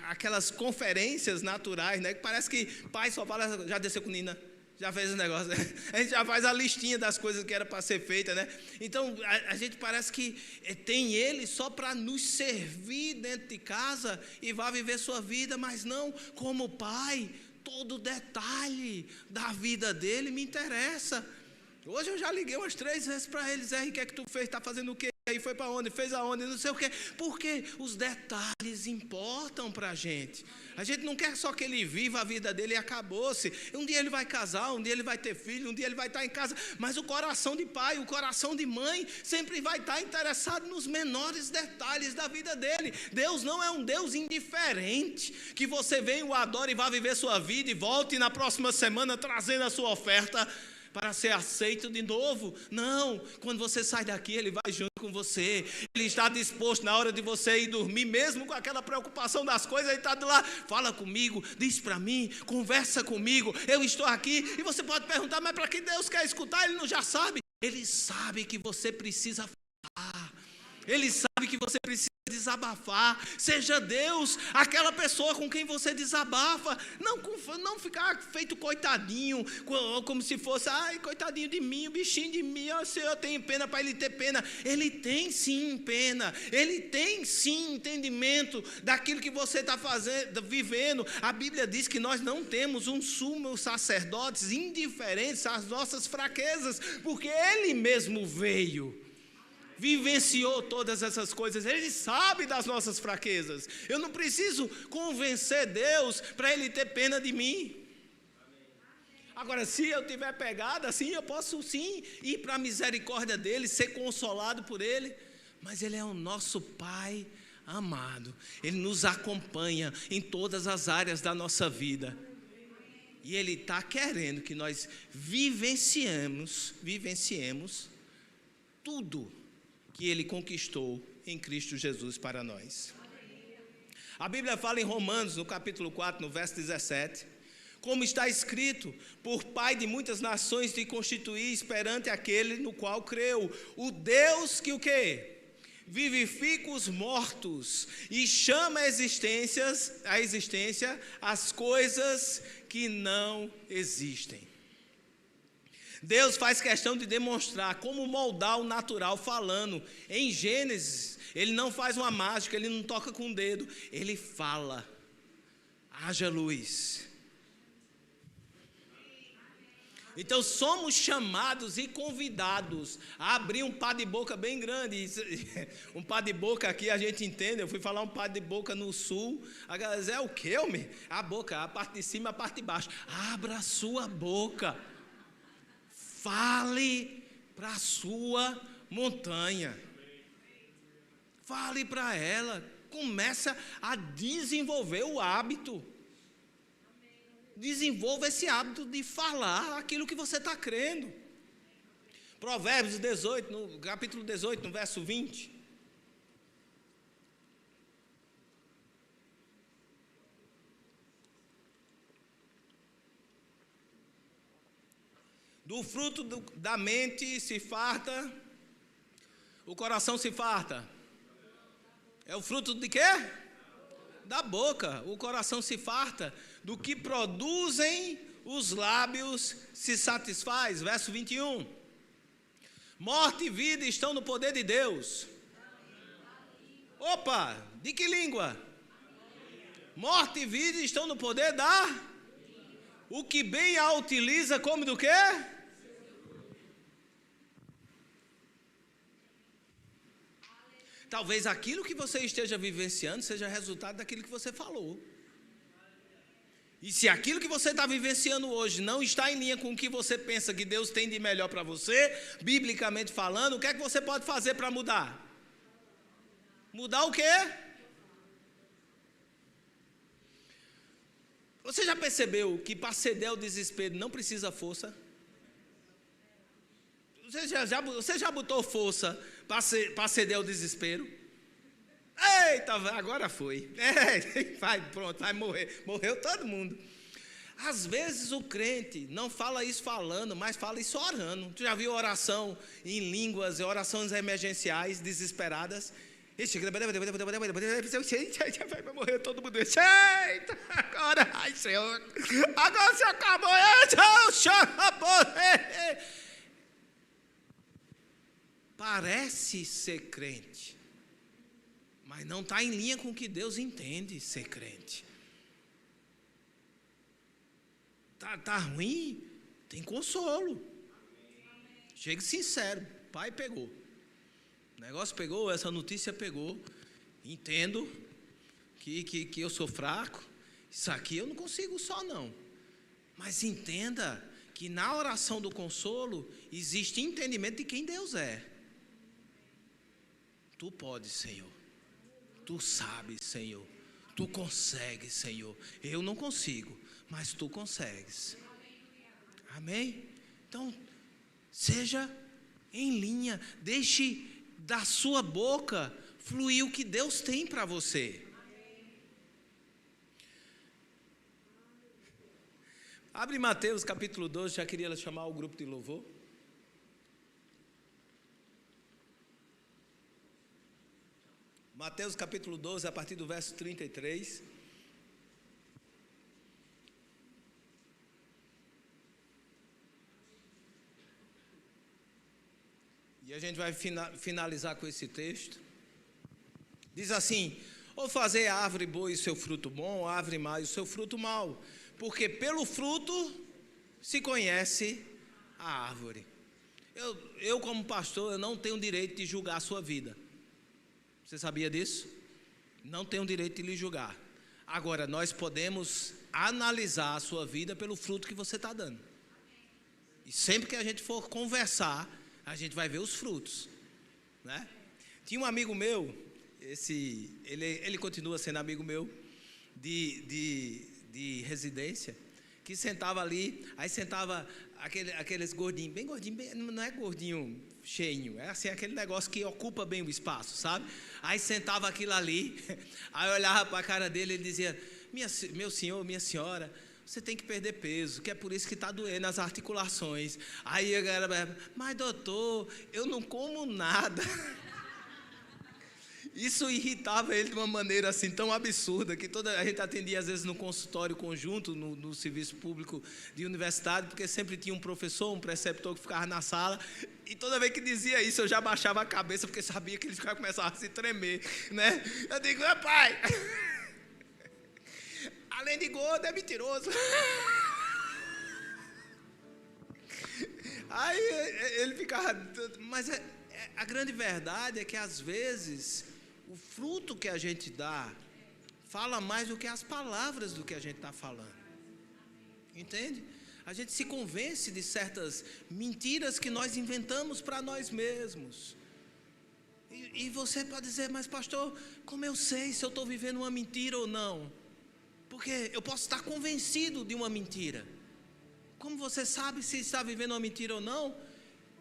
Speaker 1: aquelas conferências naturais, né? Que parece que pai só fala, já desceu com Nina. Já fez o negócio, né? A gente já faz a listinha das coisas que era para ser feita, né? Então, a gente parece que tem ele só para nos servir dentro de casa e vai viver sua vida, mas não como pai. Todo detalhe da vida dele me interessa. Hoje eu já liguei umas 3 vezes para ele, Zé, o que é que tu fez? Está fazendo o quê? Aí foi para onde? Fez aonde? Não sei o quê. Porque os detalhes importam para a gente. A gente não quer só que ele viva a vida dele e acabou-se. Um dia ele vai casar, um dia ele vai ter filho, um dia ele vai estar em casa. Mas o coração de pai, o coração de mãe sempre vai estar interessado nos menores detalhes da vida dele. Deus não é um Deus indiferente, que você venha, o adore e vá viver sua vida e volte na próxima semana trazendo a sua oferta para ser aceito de novo. Não, quando você sai daqui, ele vai junto com você. Ele está disposto na hora de você ir dormir, mesmo com aquela preocupação das coisas, ele está de lá, fala comigo, diz para mim, conversa comigo, eu estou aqui. E você pode perguntar, mas para que Deus quer escutar? Ele não já sabe? Ele sabe que você precisa falar. Ele sabe que você precisa desabafar, seja Deus aquela pessoa com quem você desabafa, não ficar feito coitadinho, como se fosse, ai, coitadinho de mim, o bichinho de mim, eu tenho pena para ele ter pena. Ele tem sim pena, ele tem sim entendimento daquilo que você está vivendo. A Bíblia diz que nós não temos um sumo sacerdotes indiferentes às nossas fraquezas, porque ele mesmo veio, vivenciou todas essas coisas, ele sabe das nossas fraquezas. Eu não preciso convencer Deus para ele ter pena de mim. Agora, se eu tiver pegado assim, eu posso sim ir para a misericórdia dele, ser consolado por ele. Mas ele é o nosso Pai amado, ele nos acompanha em todas as áreas da nossa vida, e ele está querendo que nós vivenciemos tudo que ele conquistou em Cristo Jesus para nós. A Bíblia fala em Romanos, no capítulo 4, no verso 17, como está escrito: por Pai de muitas nações te constituí, perante aquele no qual creu, o Deus que o quê? Vivifica os mortos e chama a existência as coisas que não existem. Deus faz questão de demonstrar como moldar o natural falando. Em Gênesis, ele não faz uma mágica, ele não toca com o dedo, ele fala: haja luz. Então somos chamados e convidados a abrir um pá de boca bem grande. Um pá de boca aqui a gente entende. Eu fui falar um pá de boca no sul, a galera diz: é o quê, homem? A boca, a parte de cima, a parte de baixo. Abra a sua boca, fale para a sua montanha, fale para ela, começa a desenvolver o hábito. Desenvolva esse hábito de falar aquilo que você está crendo. Provérbios 18, no capítulo 18, no verso 20. Do fruto da mente se farta, o coração se farta. É o fruto de quê? Da boca. O coração se farta. Do que produzem os lábios se satisfaz. Verso 21. Morte e vida estão no poder de Deus. Opa, de que língua? Morte e vida estão no poder da... O que bem a utiliza come do quê? Talvez aquilo que você esteja vivenciando seja resultado daquilo que você falou. E se aquilo que você está vivenciando hoje não está em linha com o que você pensa que Deus tem de melhor para você, biblicamente falando, o que é que você pode fazer para mudar? Mudar o quê? Você já percebeu que para ceder ao desespero não precisa força? Você já botou força para ceder ao desespero? Eita, agora foi. Pronto, vai morrer. Morreu todo mundo. Às vezes o crente não fala isso falando, mas fala isso orando. Tu já viu oração em línguas, orações emergenciais, desesperadas? Vai morrer todo mundo. Eita, agora, ai Senhor, agora se acabou. Parece ser crente, mas não está em linha com o que Deus entende ser crente. Tá ruim? Tem consolo. Chegue sincero: pai, pegou. O negócio pegou, essa notícia pegou. Entendo que eu sou fraco. Isso aqui eu não consigo só não. Mas entenda que na oração do consolo existe entendimento de quem Deus é. Tu podes, Senhor. Tu sabes, Senhor. Tu consegues, Senhor. Eu não consigo, mas tu consegues. Amém? Então, seja em linha. Deixe da sua boca fluir o que Deus tem para você. Abre Mateus capítulo 12. Já queria chamar o grupo de louvor. Mateus capítulo 12, a partir do verso 33. E a gente vai finalizar com esse texto. Diz assim: ou fazer a árvore boa e o seu fruto bom, ou a árvore má e o seu fruto mau, porque pelo fruto se conhece a árvore. Eu como pastor, eu não tenho direito de julgar a sua vida. Você sabia disso? Não tenho direito de lhe julgar. Agora, nós podemos analisar a sua vida pelo fruto que você está dando. E sempre que a gente for conversar, a gente vai ver os frutos, né? Tinha um amigo meu, ele continua sendo amigo meu, de residência, que sentava ali, aí sentava aqueles gordinhos, bem gordinho, não é gordinho cheinho, é assim, aquele negócio que ocupa bem o espaço, sabe? Aí sentava aquilo ali, aí eu olhava para a cara dele e ele dizia: meu senhor, minha senhora, você tem que perder peso, que é por isso que está doendo as articulações. Aí a galera: mas doutor, eu não como nada. Isso irritava ele de uma maneira assim tão absurda, que a gente atendia às vezes no consultório conjunto, no serviço público de universidade, porque sempre tinha um professor, um preceptor que ficava na sala, e toda vez que dizia isso eu já baixava a cabeça, porque sabia que eles começavam a se tremer, né? Eu digo: pai, além de gordo, é mentiroso. Aí ele ficava... Mas a grande verdade é que às vezes o fruto que a gente dá fala mais do que as palavras do que a gente está falando. Entende? A gente se convence de certas mentiras que nós inventamos para nós mesmos. E você pode dizer: mas pastor, como eu sei se eu estou vivendo uma mentira ou não? Porque eu posso estar convencido de uma mentira. Como você sabe se está vivendo uma mentira ou não?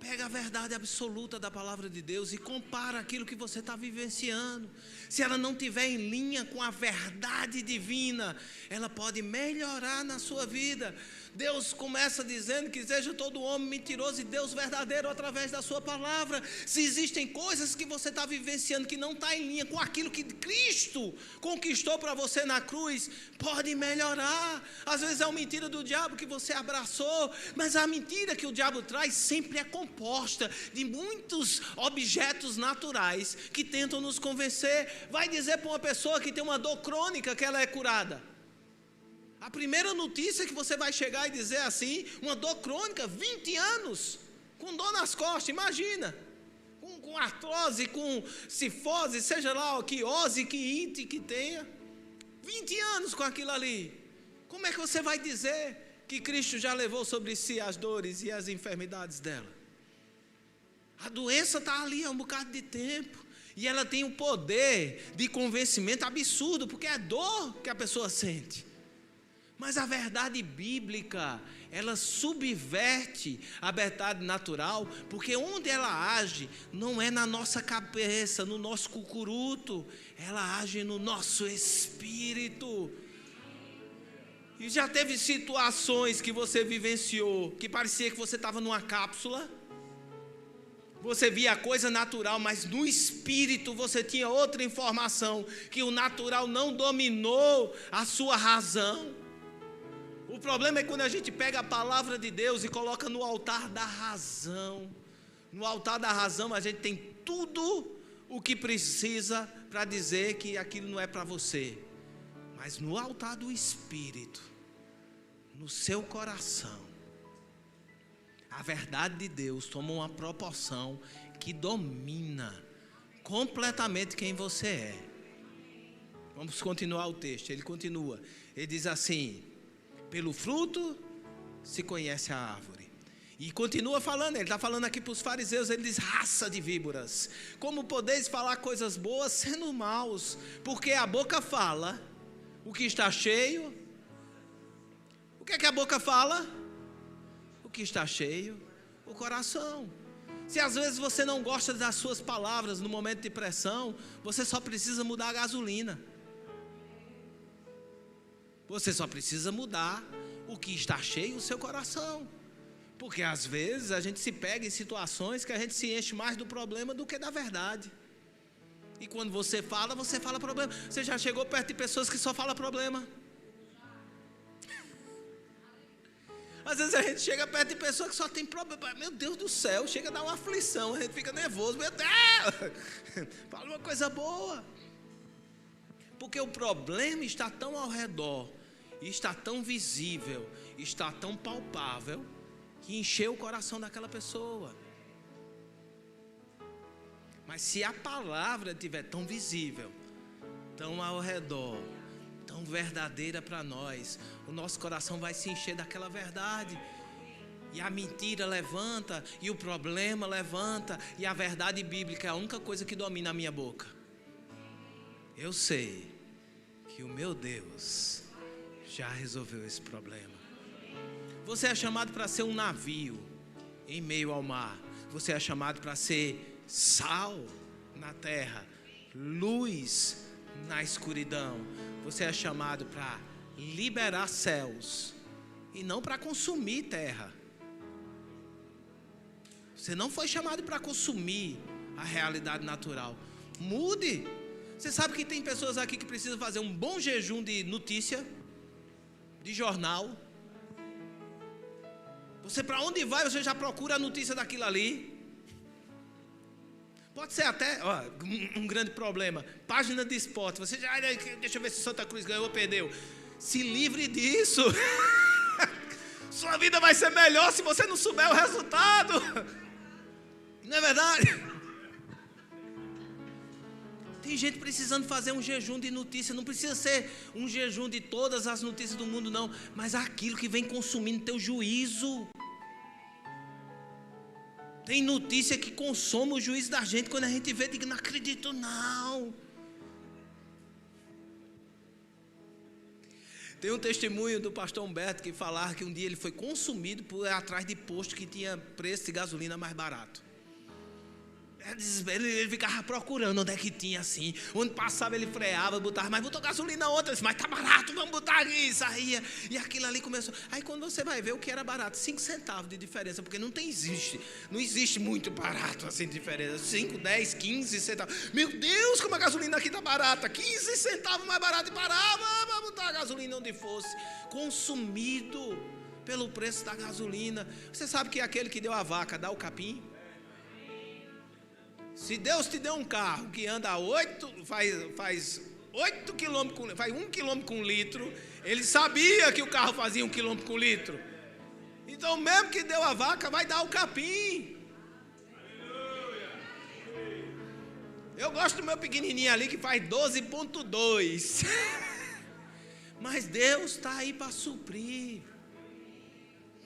Speaker 1: Pega a verdade absoluta da palavra de Deus e compara aquilo que você está vivenciando. Se ela não estiver em linha com a verdade divina, ela pode melhorar na sua vida. Deus começa dizendo que seja todo homem mentiroso e Deus verdadeiro através da sua palavra. Se existem coisas que você está vivenciando que não está em linha com aquilo que Cristo conquistou para você na cruz, pode melhorar. Às vezes é uma mentira do diabo que você abraçou, mas a mentira que o diabo traz sempre é composta de muitos objetos naturais que tentam nos convencer. Vai dizer para uma pessoa que tem uma dor crônica que ela é curada. A primeira notícia que você vai chegar e dizer assim: uma dor crônica, 20 anos, com dor nas costas, imagina, com artrose, com cifose, seja lá que ose, que ite que tenha, 20 anos com aquilo ali. Como é que você vai dizer que Cristo já levou sobre si as dores e as enfermidades dela? A doença está ali há um bocado de tempo, e ela tem um poder de convencimento absurdo, porque é dor que a pessoa sente. Mas a verdade bíblica, ela subverte a verdade natural, porque onde ela age, não é na nossa cabeça, no nosso cucuruto, ela age no nosso espírito. E já teve situações que você vivenciou, que parecia que você estava numa cápsula, você via a coisa natural, mas no espírito você tinha outra informação, que o natural não dominou a sua razão. O problema é quando a gente pega a palavra de Deus e coloca no altar da razão. No altar da razão a gente tem tudo o que precisa para dizer que aquilo não é para você. Mas no altar do Espírito, no seu coração, a verdade de Deus toma uma proporção que domina completamente quem você é. Vamos continuar o texto. Ele continua. Ele diz assim: pelo fruto se conhece a árvore. E continua falando, ele está falando aqui para os fariseus, ele diz: raça de víboras, como podeis falar coisas boas sendo maus? Porque a boca fala o que está cheio. O que é que a boca fala? O que está cheio, o coração. Se às vezes você não gosta das suas palavras no momento de pressão, você só precisa mudar a gasolina. Você só precisa mudar o que está cheio, o seu coração. Porque às vezes a gente se pega em situações que a gente se enche mais do problema do que da verdade. E quando você fala problema. Você já chegou perto de pessoas que só falam problema? Às vezes a gente chega perto de pessoas que só tem problema. Meu Deus do céu, chega a dar uma aflição, a gente fica nervoso. Meu Deus, fala uma coisa boa. Porque o problema está tão ao redor, está tão visível, está tão palpável, que encheu o coração daquela pessoa. Mas se a palavra estiver tão visível, tão ao redor, tão verdadeira para nós, o nosso coração vai se encher daquela verdade. E a mentira levanta, e o problema levanta, e a verdade bíblica é a única coisa que domina a minha boca. Eu sei que o meu Deus já resolveu esse problema. Você é chamado para ser um navio em meio ao mar. Você é chamado para ser sal na terra, luz na escuridão. Você é chamado para liberar céus e não para consumir terra. Você não foi chamado para consumir a realidade natural. Mude. Você sabe que tem pessoas aqui que precisam fazer um bom jejum de notícia, de jornal. Você para onde vai, você já procura a notícia daquilo ali. Pode ser até um grande problema. Página de esporte. Você já, deixa eu ver se Santa Cruz ganhou ou perdeu. Se livre disso. Sua vida vai ser melhor se você não souber o resultado. Não é verdade? Tem gente precisando fazer um jejum de notícias. Não precisa ser um jejum de todas as notícias do mundo, não. Mas aquilo que vem consumindo teu juízo. Tem notícia que consome o juízo da gente. Quando a gente vê, diga, não acredito não. Tem um testemunho do pastor Humberto que falava que um dia ele foi consumido por atrás de posto que tinha preço de gasolina mais barato. Ele ficava procurando onde é que tinha assim. Onde passava ele freava, botava, mas botou gasolina outra, mas tá barato, vamos botar aqui, saía. E aquilo ali começou. Aí quando você vai ver o que era barato, 5 centavos de diferença, porque não existe muito barato assim de diferença. 5, 10, 15 centavos. Meu Deus, como a gasolina aqui tá barata. 15 centavos mais barato e parava, vamos botar a gasolina onde fosse. Consumido pelo preço da gasolina. Você sabe que aquele que deu a vaca dá o capim? Se Deus te deu um carro que anda faz 8 quilômetros, faz 1 quilômetro com litro, ele sabia que o carro fazia 1 quilômetro com litro. Então mesmo que deu a vaca, vai dar o capim. Eu gosto do meu pequenininho ali que faz 12,2. Mas Deus está aí para suprir.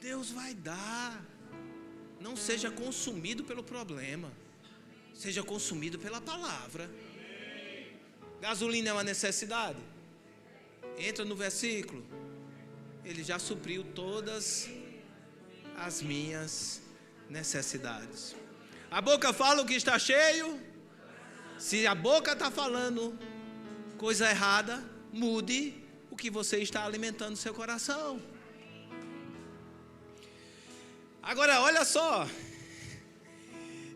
Speaker 1: Deus vai dar. Não seja consumido pelo problema. Seja consumido pela palavra. Gasolina é uma necessidade? Entra no versículo. Ele já supriu todas as minhas necessidades. A boca fala o que está cheio. Se a boca está falando coisa errada, mude o que você está alimentando no seu coração. Agora, olha só.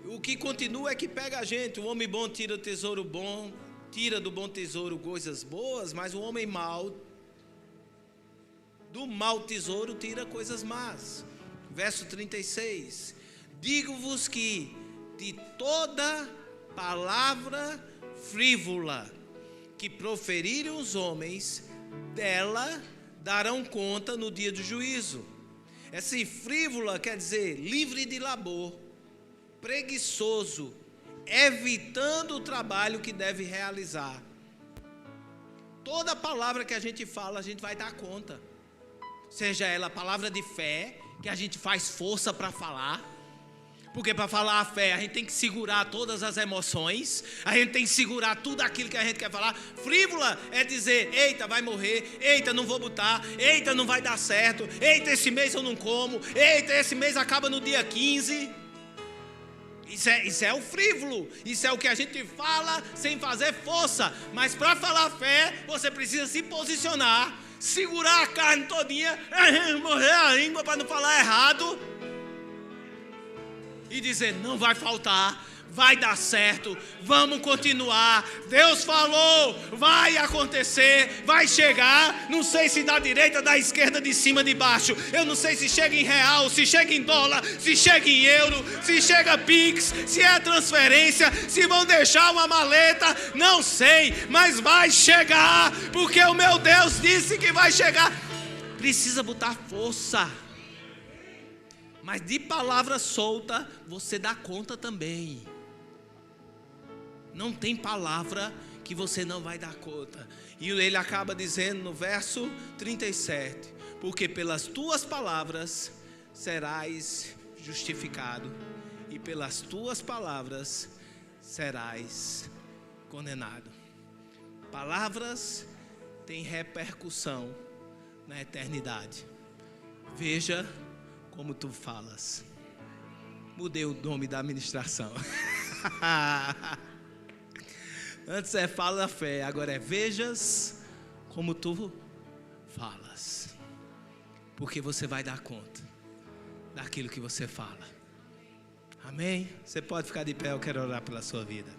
Speaker 1: O que continua é que pega a gente. O homem bom tira o tesouro bom, tira do bom tesouro coisas boas, mas o homem mau, do mau tesouro, tira coisas más. Verso 36. Digo-vos que de toda palavra frívola que proferirem os homens, dela darão conta no dia do juízo. Essa frívola quer dizer livre de labor, preguiçoso, evitando o trabalho que deve realizar. Toda palavra que a gente fala, a gente vai dar conta. Seja ela palavra de fé, que a gente faz força para falar. Porque para falar a fé, a gente tem que segurar todas as emoções. A gente tem que segurar tudo aquilo que a gente quer falar. Frívola é dizer, eita, vai morrer. Eita, não vou botar. Eita, não vai dar certo. Eita, esse mês eu não como. Eita, esse mês acaba no dia 15. Isso é o frívolo. Isso é o que a gente fala sem fazer força. Mas para falar fé, você precisa se posicionar, segurar a carne todinha, morrer a língua para não falar errado. e dizer: não vai faltar, vai dar certo, vamos continuar. Deus falou, vai acontecer, vai chegar. Não sei se da direita, da esquerda, de cima, de baixo. Eu não sei se chega em real, se chega em dólar, se chega em euro, se chega Pix, se é transferência, se vão deixar uma maleta. Não sei, mas vai chegar, porque o meu Deus disse que vai chegar. Precisa botar força. Mas de palavra solta, você dá conta também. Não tem palavra que você não vai dar conta. E ele acaba dizendo no verso 37: porque pelas tuas palavras serás justificado, e pelas tuas palavras serás condenado. Palavras têm repercussão na eternidade. Veja como tu falas. Mudei o nome da administração. Antes é fala da fé, agora é vejas como tu falas. Porque você vai dar conta daquilo que você fala. Amém? Você pode ficar de pé, eu quero orar pela sua vida.